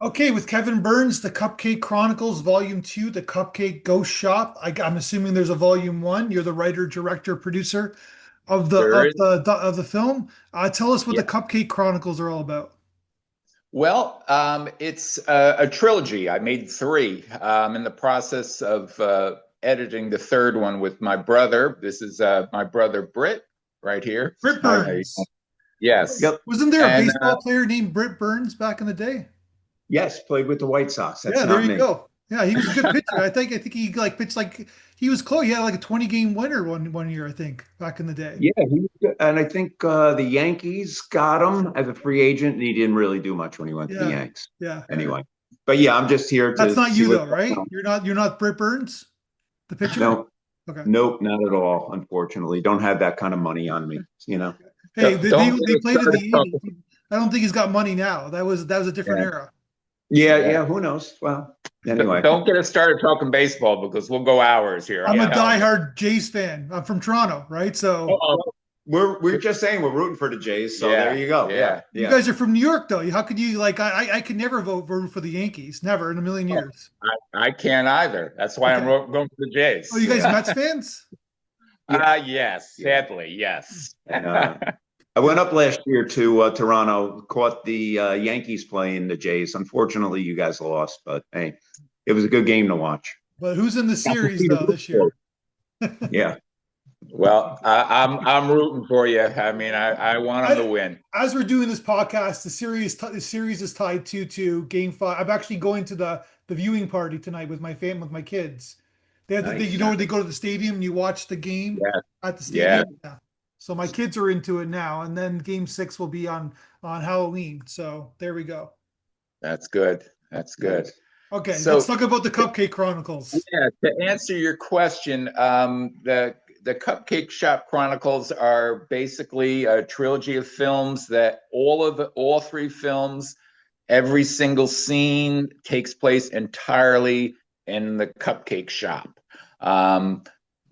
Okay, with Kevin Byrnes, the Cupcake Chronicles, Volume 2, the Cupcake Ghost Shop. I'm assuming there's a Volume 1. You're the writer, director, producer of the There of is, the of the film. Tell us what yeah. the Cupcake Chronicles are all about. Well, it's a trilogy. I made three. I'm in the process of editing the third one with my brother. This is my brother Brit right here. Brit Hi, how you doing? Byrnes. Yes, Yep. Wasn't there a and baseball player named Brit Byrnes back in the day? Yes, played with the White Sox. That's Yeah, there not you me. go. Yeah, he was a good pitcher. I think he like pitched like he was close. He had like a 20 game winner one year, I think, back in the day. Yeah, he was good. And I think the Yankees got him as a free agent, and he didn't really do much when he went to the Yeah. Yanks. Yeah. Anyway, but yeah, I'm just here That's to not see you what's though, going right? on. You're not Brit Byrnes, the pitcher? No, Okay. nope, not at all. Unfortunately, don't have that kind of money on me. Hey, don't, they, don't they get they us played in started the 80s. talking. I don't think he's got money now. That was a different Yeah, era. Yeah, yeah. yeah. Who knows? Well, anyway, Don't get us started talking baseball because we'll go hours here. I'm I'm a telling you. diehard Jays fan. I'm from Toronto, right? So Uh-oh. we're just saying we're rooting for the Jays. So there Yeah, you go. Yeah, yeah. you yeah. guys are from New York, though. How could you like? I could never vote for the Yankees. Never in a million Oh, years. I can't either. That's why I'm Okay. going for the Oh, Jays. you guys Yeah. Mets fans? Yeah, Yes, yeah. sadly, yes. And I Yeah. went up last year to Toronto, caught the Yankees playing the Jays. Unfortunately, you guys lost, but hey, it was a good game to watch. But who's in the Got to series see the though root this for it. year? Yeah. Well, I'm rooting for you. I mean, I want them to I, win. as we're doing this podcast, the series is tied to Game Five. I'm actually going to the viewing party tonight with my kids. You know Nice. where they go to the stadium and you watch the game Yeah, at the yeah, stadium. Yeah. So my kids are into it now, and then Game 6 will be on Halloween. So there we go. that's good. That's good. Nice. Okay, let's So, talk about the Cupcake Chronicles. yeah, to answer your question, the Cupcake Shop Chronicles are basically a trilogy of films that all three films, every single scene takes place entirely in the cupcake shop. Um,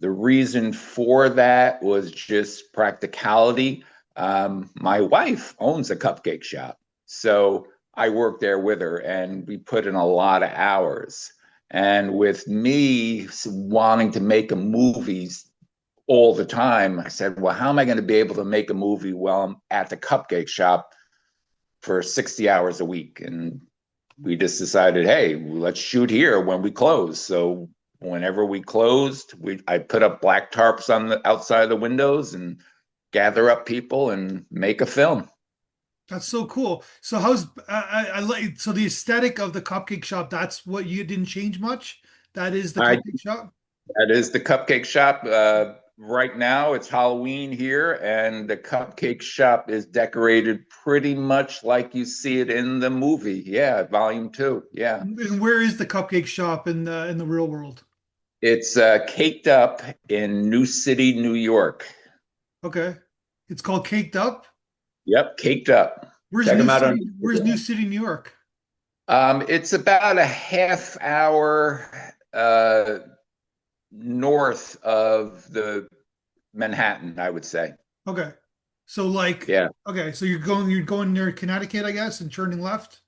the reason for that was just practicality. My wife owns a cupcake shop, so I worked there with her, and we put in a lot of hours. And with me wanting to make a movie all the time, I said, well, how am I going to be able to make a movie while I'm at the cupcake shop for 60 hours a week? And we just decided, hey, let's shoot here when we close. So whenever we closed, I put up black tarps on the outside of the windows and gather up people and make a film. That's so cool. So how's I like so the aesthetic of the Cupcake Shop, that's what you didn't change much? That is the I Cupcake Shop? That is the cupcake shop. Right now, it's Halloween here, and the cupcake shop is decorated pretty much like you see it in the movie. Yeah, volume two. Yeah, And where is the Cupcake Shop in the real world? it's caked up in New City, New York. Okay. It's called Caked Up. Yep, caked up. Where's Check New them out on City? Where's New Instagram. City, New York? It's about a half hour uh, north of the Manhattan, I would say. Okay. So like, Yeah. okay, so you're going near Connecticut, I guess, and turning left.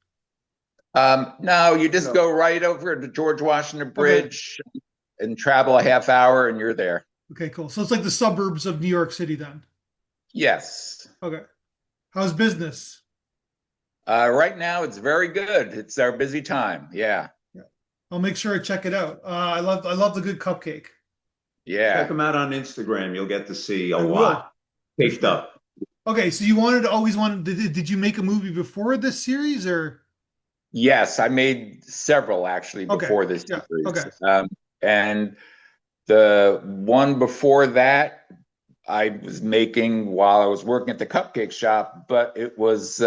No, you just No. go right over to George Washington Okay. Bridge and travel a half hour, and you're there. Okay, cool. So it's like the suburbs of New York City then. Yes. Okay. How's business? Right now, it's very good. It's our busy time. Yeah. Yeah. I'll make sure I check it out. I love the good cupcake. Check Yeah. them out on Instagram. You'll get to see a I will lot for taped sure. up. Okay, so you always wanted, did you make a movie before this series or? Yes, I made several actually Okay. before this Yeah. series. Okay. And the one before that, I was making while I was working at the cupcake shop, but it was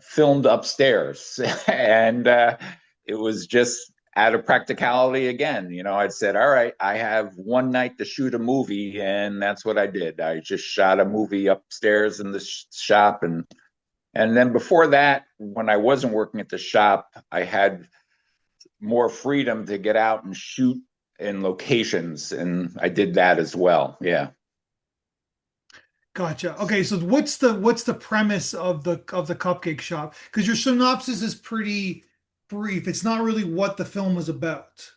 filmed upstairs. And it was just out of practicality again. I'd said, all right, I have one night to shoot a movie. And that's what I did. I just shot a movie upstairs in the shop. And then before that, when I wasn't working at the shop, I had more freedom to get out and shoot in locations. And I did that as well. Yeah. Gotcha. Okay, so what's the premise of the cupcake shop? Because your synopsis is pretty. brief. It's not really what the film was about,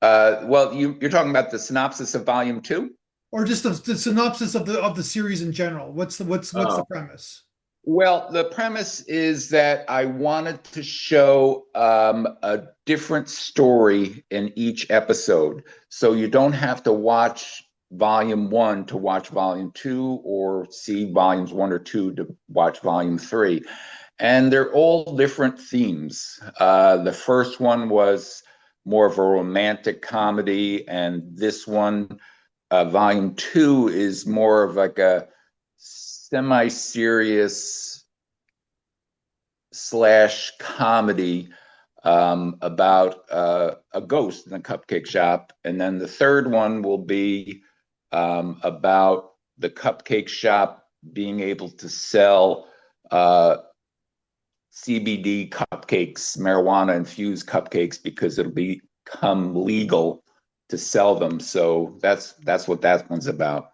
Well, you're talking about the synopsis of volume two? or just the synopsis of the series in general. What's the premise? Well, the premise is that I wanted to show a different story in each episode. So you don't have to watch volume one to watch volume two, or see volumes one or two to watch volume three. And they're all different themes. The first one was more of a romantic comedy, and this one, volume two, is more of like a semi-serious slash comedy about a ghost in the cupcake shop. And then the third one will be about the cupcake shop being able to sell CBD cupcakes, marijuana infused cupcakes, because it'll become legal to sell them. So that's what that one's about.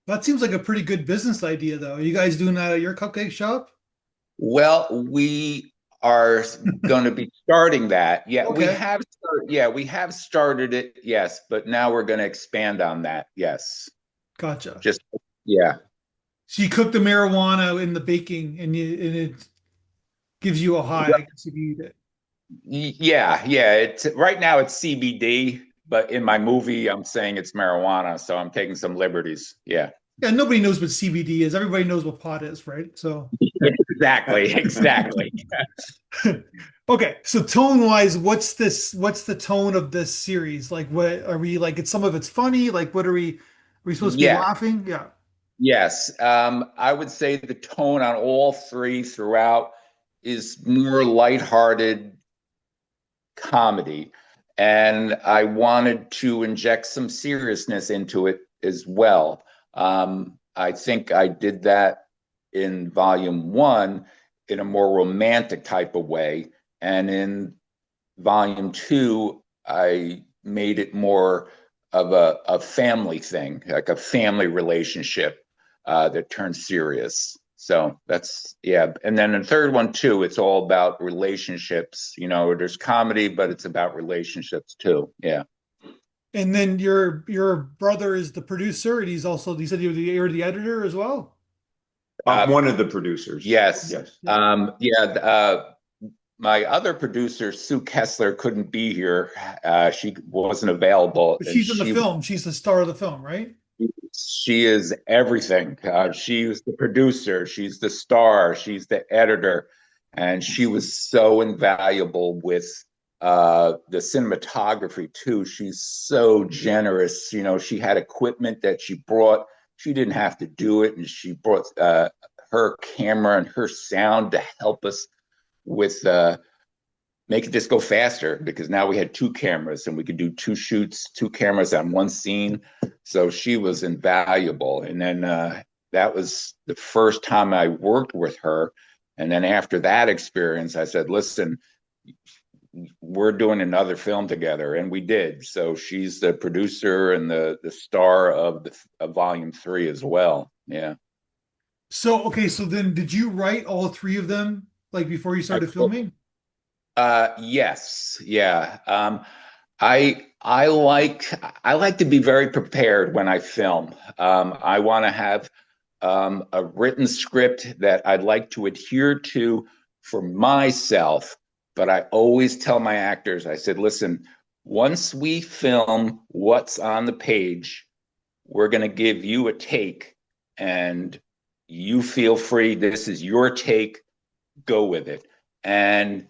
That seems like a pretty good business idea, though. Are you guys doing that at your cupcake shop? Well, we are going to be starting that. Yeah, Okay, we have started it. Yes, but now we're going to expand on that. Yes. gotcha. Just yeah. So you cook the marijuana in the baking, and it gives you a high, I guess, if you eat it. Yeah. It's right now it's CBD, but in my movie I'm saying it's marijuana, so I'm taking some liberties. Yeah. Yeah, nobody knows what CBD is. Everybody knows what pot is, right? So, Exactly. okay. So tone-wise, what's the tone of this series? Like, what are we like? It's some of it's funny. Like, what are we supposed to be Yeah. laughing? Yeah. Yes. I would say the tone on all three throughout is more lighthearted comedy. And I wanted to inject some seriousness into it as well. I think I did that in volume one in a more romantic type of way. And in volume two, I made it more of a family thing, like a family relationship that turns serious. So that's, yeah. And then the third one too, it's all about relationships. There's comedy, but it's about relationships too. Yeah. And then your brother is the producer, and he said you're the editor as well. I'm one of the producers. Yes. Yes. Yeah. My other producer, Sue Kessler, couldn't be here. She wasn't available, But and she's in the film. She's the star of the film, right? she is everything. She's the producer, she's the star, she's the editor, and she was so invaluable with the cinematography too. She's so generous. She had equipment that she brought. She didn't have to do it, and she brought her camera and her sound to help us with make this go faster, because now we had two cameras and we could do two shoots, two cameras on one scene. So she was invaluable. And then that was the first time I worked with her. And then after that experience, I said, listen, we're doing another film together. And we did. So she's the producer and the star of volume three as well. Yeah. So, okay, so then did you write all three of them like before you I, started filming? yes. Yeah. I like to be very prepared when I film. I want to have a written script that I'd like to adhere to for myself. But I always tell my actors, I said, listen, once we film what's on the page, we're going to give you a take, and you feel free. This is your take. Go with it. And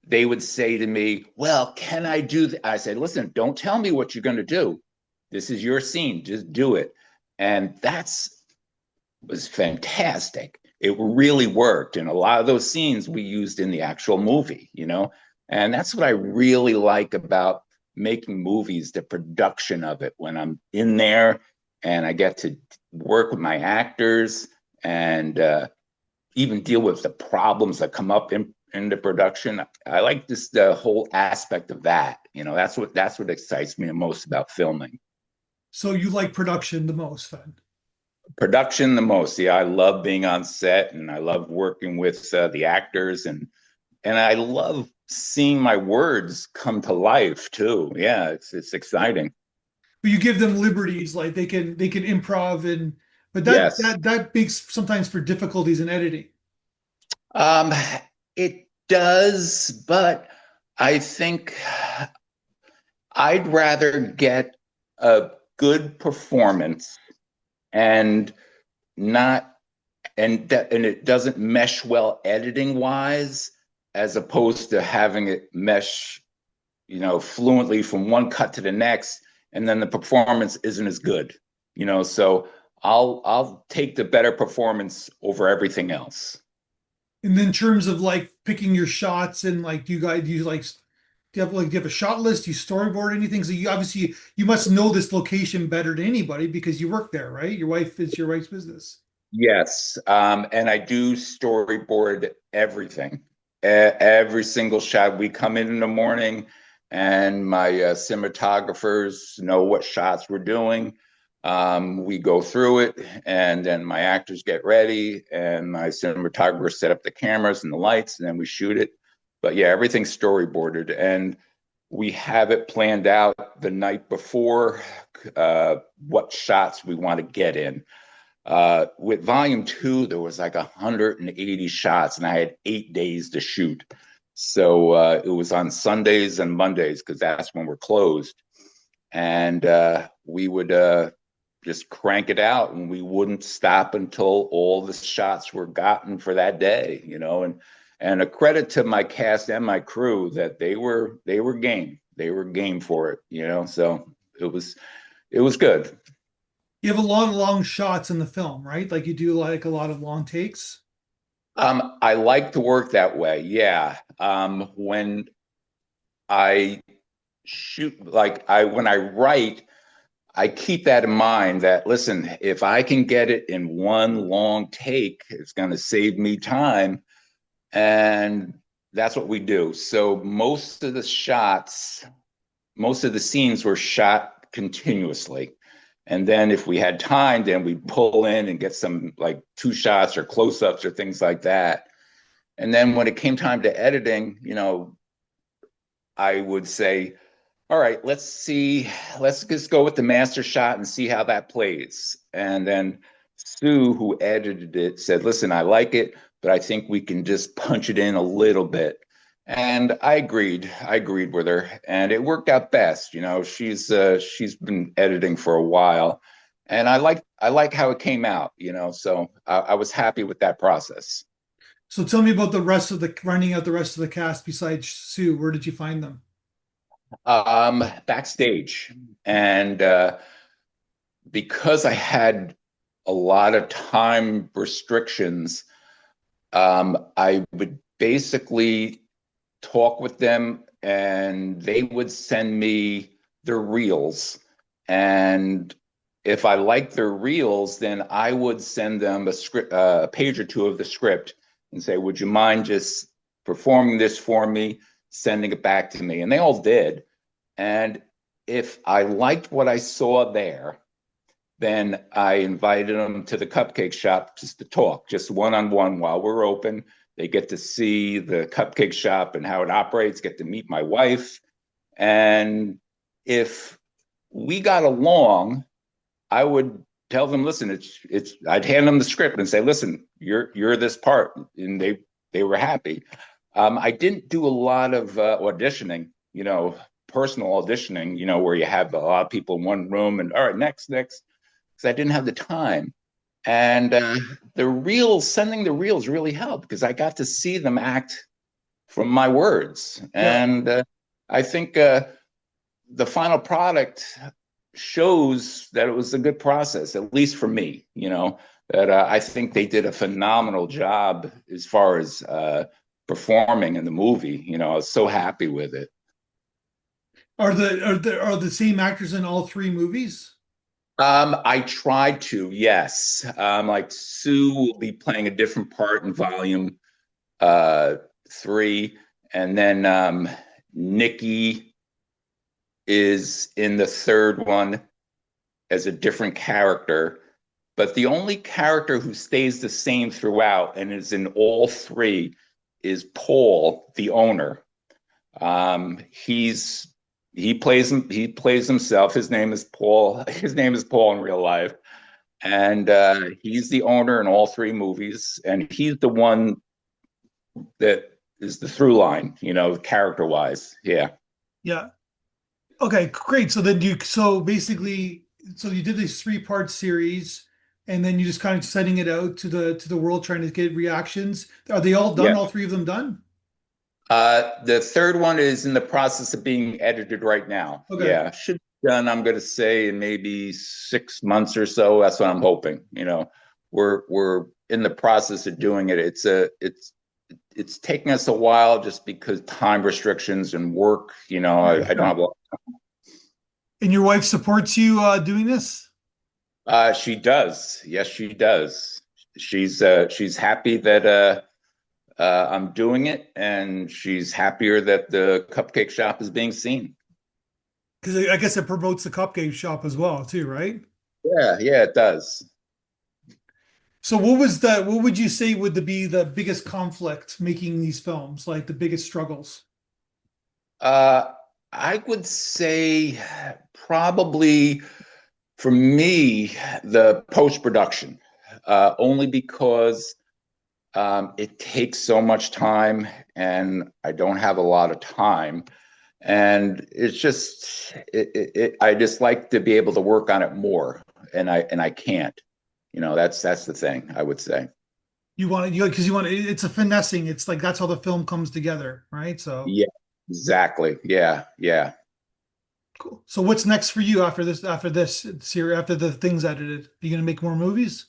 they would say to me, well, can I do that? I said, listen, don't tell me what you're going to do. This is your scene. Just do it. And was fantastic. It really worked. And a lot of those scenes we used in the actual movie, and that's what I really like about making movies, the production of it, when I'm in there and I get to work with my actors and even deal with the problems that come up in the production. I like the whole aspect of that. That's what excites me the most about filming. So you like production the most then? Production the most. Yeah, I love being on set, and I love working with the actors and and I love seeing my words come to life too. Yeah, it's exciting. But you give them liberties, like they can improv, and but that Yes. that that makes sometimes for difficulties in editing. Um, it does, but I think I'd rather get a good performance and not and it doesn't mesh well editing wise, as opposed to having it mesh, fluently from one cut to the next, and then the performance isn't as good. So I'll take the better performance over everything else. And then in terms of like picking your shots and like do you have a shot list? Do you storyboard anything? So you obviously you must know this location better than anybody because you work there, right? It's your wife's business. Yes, and I do storyboard everything, every single shot. We come in the morning, and my cinematographers know what shots we're doing. We go through it, and then my actors get ready, and my cinematographers set up the cameras and the lights, and then we shoot it. But yeah, everything's storyboarded, and we have it planned out the night before, what shots we want to get in. With volume two, there was like 180 shots, and I had 8 days to shoot. So it was on Sundays and Mondays because that's when we're closed. And we would just crank it out, and we wouldn't stop until all the shots were gotten for that day, and a credit to my cast and my crew that they were game. They were game for it. So it was good. You have a lot of long shots in the film, right? Like you do like a lot of long takes. I like to work that way. Yeah. When I shoot, when I write, I keep that in mind that, listen, if I can get it in one long take, it's going to save me time. And that's what we do. So most of the scenes were shot continuously. And then if we had time, then we'd pull in and get some like 2 shots or close-ups or things like that. And then when it came time to editing, I would say, all right, let's just go with the master shot and see how that plays. And then Sue, who edited it, said, listen, I like it, but I think we can just punch it in a little bit. And I agreed with her, and it worked out best. She's been editing for a while, and I like how it came out. So I was happy with that process. So tell me about running out the rest of the cast besides Sue. Where did you find them? Backstage, and because I had a lot of time restrictions, I would basically talk with them, and they would send me their reels. And if I liked their reels, then I would send them a script, a page or two of the script, and say, would you mind just performing this for me, sending it back to me? And they all did. And if I liked what I saw there, then I invited them to the cupcake shop just to talk, just one-on-one while we're open. They get to see the cupcake shop and how it operates, get to meet my wife. And if we got along, I would tell them, listen, I'd hand them the script and say, listen, you're this part. And they were happy. I didn't do a lot of auditioning, personal auditioning, where you have a lot of people in one room and all right, next, because I didn't have the time. And sending the reels really helped because I got to see them act from my words. Yeah. And I think the final product shows that it was a good process, at least for me, that I think they did a phenomenal job as far as performing in the movie. I was so happy with it. Are the same actors in all three movies? I tried to, yes. Like Sue will be playing a different part in volume three, and then Nikki is in the third one as a different character. But the only character who stays the same throughout and is in all three is Paul, the owner. He plays himself. His name is Paul. His name is Paul in real life, and he's the owner in all three movies. And he's the one that is the through line, character wise. Yeah. Yeah. Okay, great. So basically, you did this 3-part series, and then you just kind of sending it out to the world, trying to get reactions. Are they all done? Yeah. All three of them done? The third one is in the process of being edited right now. Okay. Yeah, should be done, I'm going to say, in maybe 6 months or so. That's what I'm hoping. We're in the process of doing it. It's taking us a while just because time restrictions and work. I don't have a lot. And your wife supports you doing this? She does. Yes, she does. She's happy that I'm doing it, and she's happier that the cupcake shop is being seen. Because I guess it promotes the cupcake shop as well, too, right? Yeah, it does. So what would you say would be the biggest conflict making these films, like the biggest struggles? I would say probably for me, the post-production, only because it takes so much time and I don't have a lot of time. And it's just, I just like to be able to work on it more, and I can't. That's the thing, I would say. It's a finessing. It's like that's how the film comes together, right? So Yeah, exactly. Yeah. cool. So what's next for you after this series, after the things edited? Are you gonna make more movies?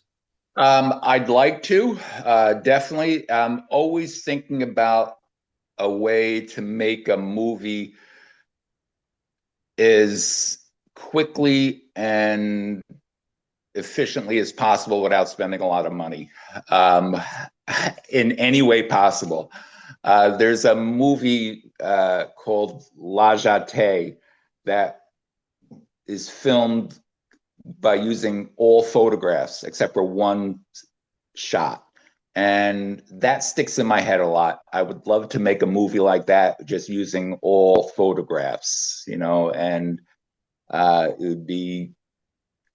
I'd like to, definitely. I'm always thinking about a way to make a movie as quickly and efficiently as possible without spending a lot of money, in any way possible. There's a movie called La Jetée that is filmed by using all photographs except for one shot. And that sticks in my head a lot. I would love to make a movie like that, just using all photographs, and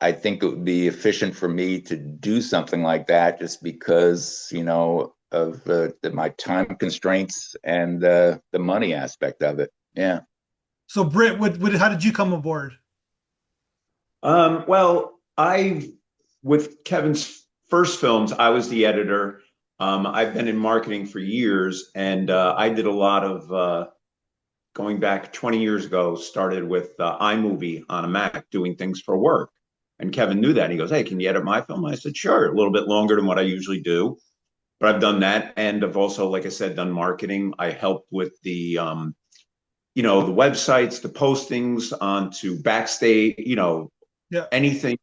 I think it would be efficient for me to do something like that just because, of my time constraints and the money aspect of it. Yeah. So Britt, how did you come aboard? Well, with Kevin's first films, I was the editor. I've been in marketing for years, and I did a lot of going back 20 years ago, started with iMovie on a Mac doing things for work. And Kevin knew that. He goes, "Hey, can you edit my film?" I said, "Sure," a little bit longer than what I usually do. But I've done that. And I've also, like I said, done marketing. I helped with the the websites, the postings onto Backstage, Yeah. anything,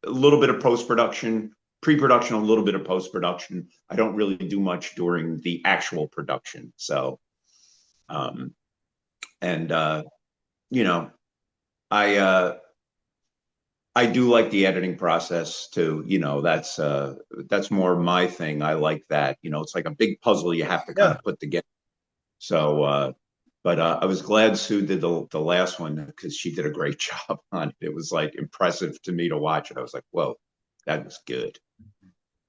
a little bit of post-production, pre-production, a little bit of post-production. I don't really do much during the actual production. So, and I do like the editing process too. That's more my thing. I like that. It's like a big puzzle you have to kind Yeah. of put together. So, but I was glad Sue did the last one because she did a great job on it. It was like impressive to me to watch it. I was like, whoa, that was good.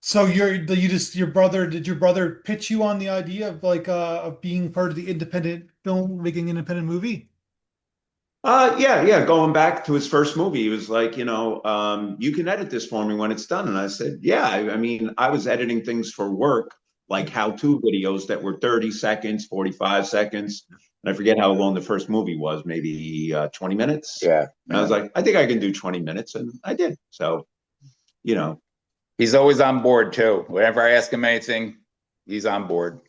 So did your brother pitch you on the idea of of being part of the independent film, making an independent movie? Yeah. Going back to his first movie, he was like, you can edit this for me when it's done. And I said, yeah. I mean, I was editing things for work, like how-to videos that were 30 seconds, 45 seconds. And I forget how long the first movie was, maybe 20 minutes. Yeah. And I was like, I think I can do 20 minutes. And I did. So, He's always on board too. Whenever I ask him anything, he's on board.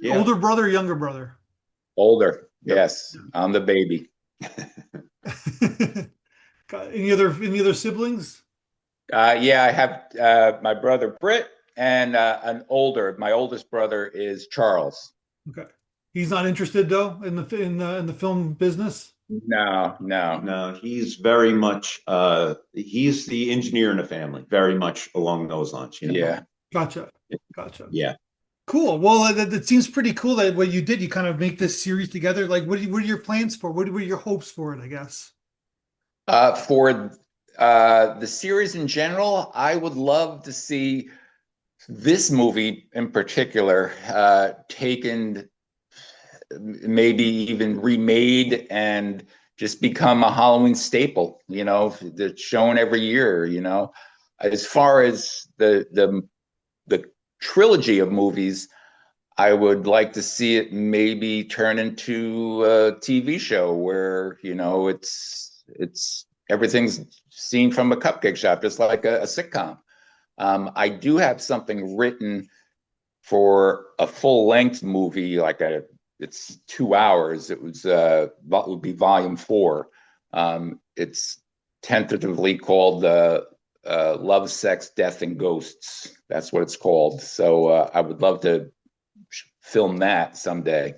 Yeah. Older brother, younger brother? Older. Yep. Yes. I'm the baby. Any other siblings? Yeah, I have my brother Brit and my oldest brother is Charles. Okay. He's not interested though in the film business? No, he's very much he's the engineer in the family, very much along those lines, Yeah. Gotcha. Yeah. Cool. Well, that seems pretty cool that what you did, you kind of make this series together. Like, what are your plans for? What are your hopes for it, I guess? For the series in general, I would love to see this movie in particular taken, maybe even remade, and just become a Halloween staple. That's shown every year. As far as the trilogy of movies, I would like to see it maybe turn into a TV show where it's everything's seen from a cupcake shop, just like a sitcom. I do have something written for a full length movie, it's 2 hours. It would be volume 4. It's tentatively called Love, Sex, Death, and Ghosts. That's what it's called. So I would love to film that someday.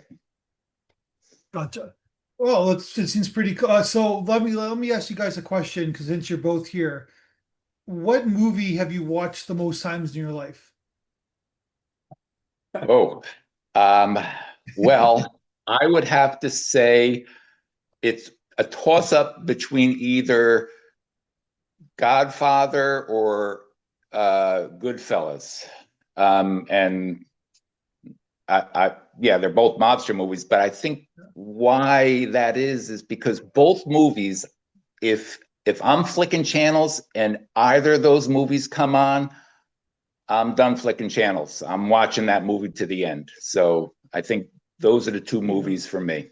Gotcha. Well, it seems pretty cool. So let me ask you guys a question, because since you're both here, what movie have you watched the most times in your life? Oh, um, well, I would have to say it's a toss up between either Godfather or Goodfellas. And yeah, they're both monster movies, but I think why that is because both movies, if I'm flicking channels and either of those movies come on, I'm done flicking channels. I'm watching that movie to the end. So I think those are the two movies for me.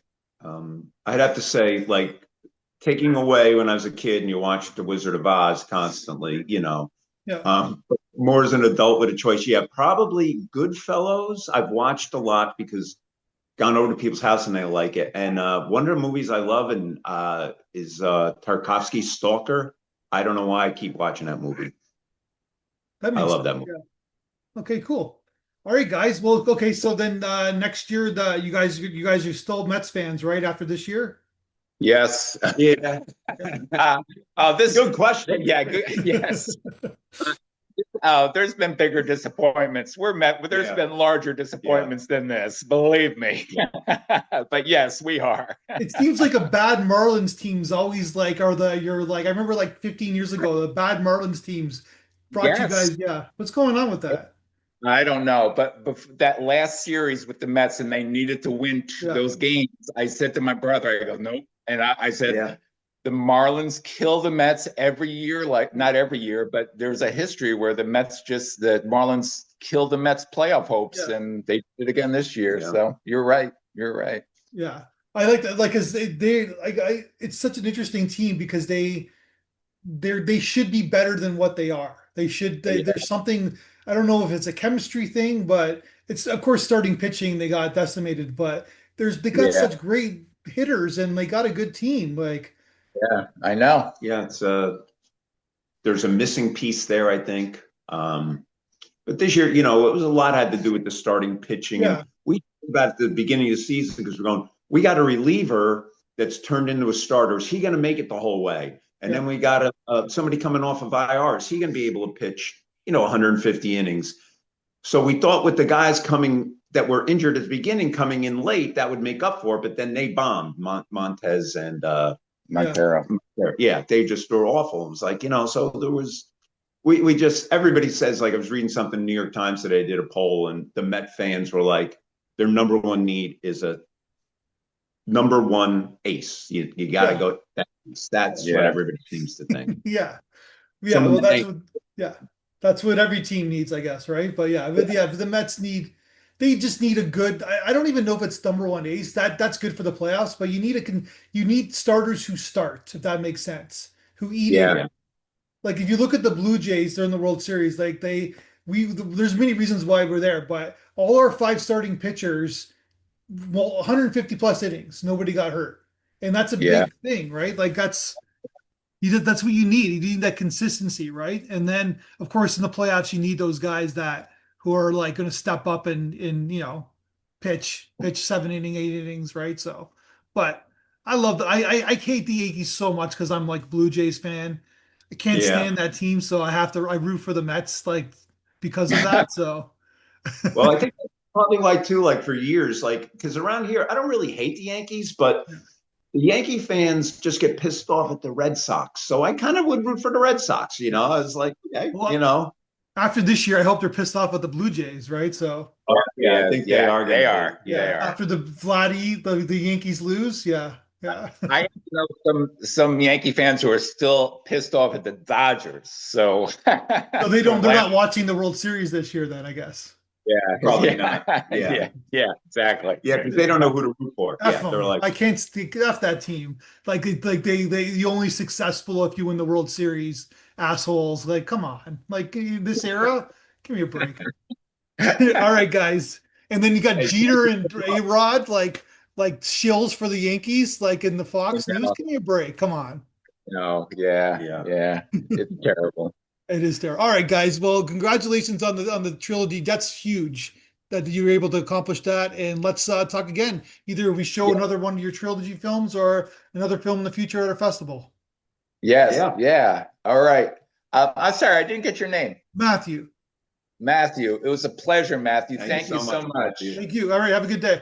I'd have to say, like, taking away when I was a kid and you watched The Wizard of Oz constantly, Yeah. but more as an adult with a choice. Yeah, probably Goodfellas. I've watched a lot because gone over to people's house and they like it. And one of the movies I love is Tarkovsky's Stalker. I don't know why I keep watching that movie. That I makes love sense. that movie. Yeah. Okay, cool. All right, guys. Well, okay, so then next year you guys are still Mets fans, right? After this year? Yes. Yeah. This Good question. Yeah, good, yes. There's been bigger disappointments. There's Yeah. been larger disappointments than this, believe me. But yes, we are. It seems like a bad Marlins team's always like, you're like, I remember like 15 years ago, the bad Marlins teams brought you Yes. guys. Yeah. What's going on with that? I don't know, but that last series with the Mets, and they needed to win Yeah. those games. I said to my brother, I go, nope. And I said, Yeah. the Marlins kill the Mets every year, like not every year, but there's a history where the Marlins kill the Mets playoff hopes, Yeah. and they did it again this year. Yeah. So you're right. You're right. Yeah. I like that. Like, cause they like, it's such an interesting team because they should be better than what they are. Yeah. There's something, I don't know if it's a chemistry thing, but it's, of course, starting pitching, they got decimated, but they got Yeah. such great hitters and they got a good team. Like, Yeah. I know. Yeah, there's a missing piece there, I think. But this year, it was a lot had to do with the starting pitching. And yeah, we talked about at the beginning of the season because we're going, we got a reliever that's turned into a starter. Is he going to make it the whole way? And yeah, then we got somebody coming off of IR. Is he going to be able to pitch, 150 innings? So we thought with the guys coming that were injured at the beginning coming in late, that would make up for it. But then they bombed Montez and yeah. Montero. yeah, they just were awful. It was like, so there was we just everybody says, like, I was reading something in New York Times today, did a poll, and the Met fans were like, their number one need is a number one ace. You gotta Yeah. go. That's what everybody seems to think. Yeah. Yeah. Some Well, yeah, that's what every team needs, I guess. Right. But yeah, the Mets they just need a good, I don't even know if it's number one ace. That's good for the playoffs, but you need starters who start, if that makes sense, who eat Yeah. in. Like if you look at the Blue Jays, they're in the World Series. Like there's many reasons why we're there, but all our five starting pitchers, well, 150 plus innings, nobody got hurt, and that's a Yeah. big thing, right? Like that's what you need. You need that consistency, right? And then, of course, in the playoffs, you need those guys that who are like going to step up and pitch 7 inning, 8 innings, right? So, but I love the I hate the Yankees so much because I'm like Blue Jays fan. I can't Yeah. stand that team, so I root for the Mets like because of that. So, Well, I think probably why too, like for years, like because around here, I don't really hate the Yankees, but the Yankee fans just get pissed off at the Red Sox. So I kind of would root for the Red Sox, you know. I was like, okay, Well, you know. after this year, I hope they're pissed off at the Blue Jays, right? So Yeah, I think they are. They are. Yeah. They are. after the Vladdy, the Yankees lose, yeah. I know some Yankee fans who are still pissed off at the Dodgers. So, So they don't. They're not watching the World Series this year, then I guess. Yeah, Probably not. Yeah. yeah, exactly. Yeah, because they don't know who to root for. F Yeah, them. they're like, I can't stick F that team. Like you only successful if you win the World Series, assholes. Like, come on. Like this era, give me a break. All right, guys. And then you got Jeter and A-Rod, like shills for the Yankees, like in the Fox News. Give me a break. Come on. No, yeah. It's terrible. It is there. All right, guys. Well, congratulations on the trilogy. That's huge that you were able to accomplish that. And let's talk again. Either we show another one of your trilogy films or another film in the future at our festival. Yes, yeah. All right. I'm sorry, I didn't get your name. Matthew. Matthew. It was a pleasure, Matthew. Thank you Thank you so so much, much. Matthew. Thank you. All right. Have a good day.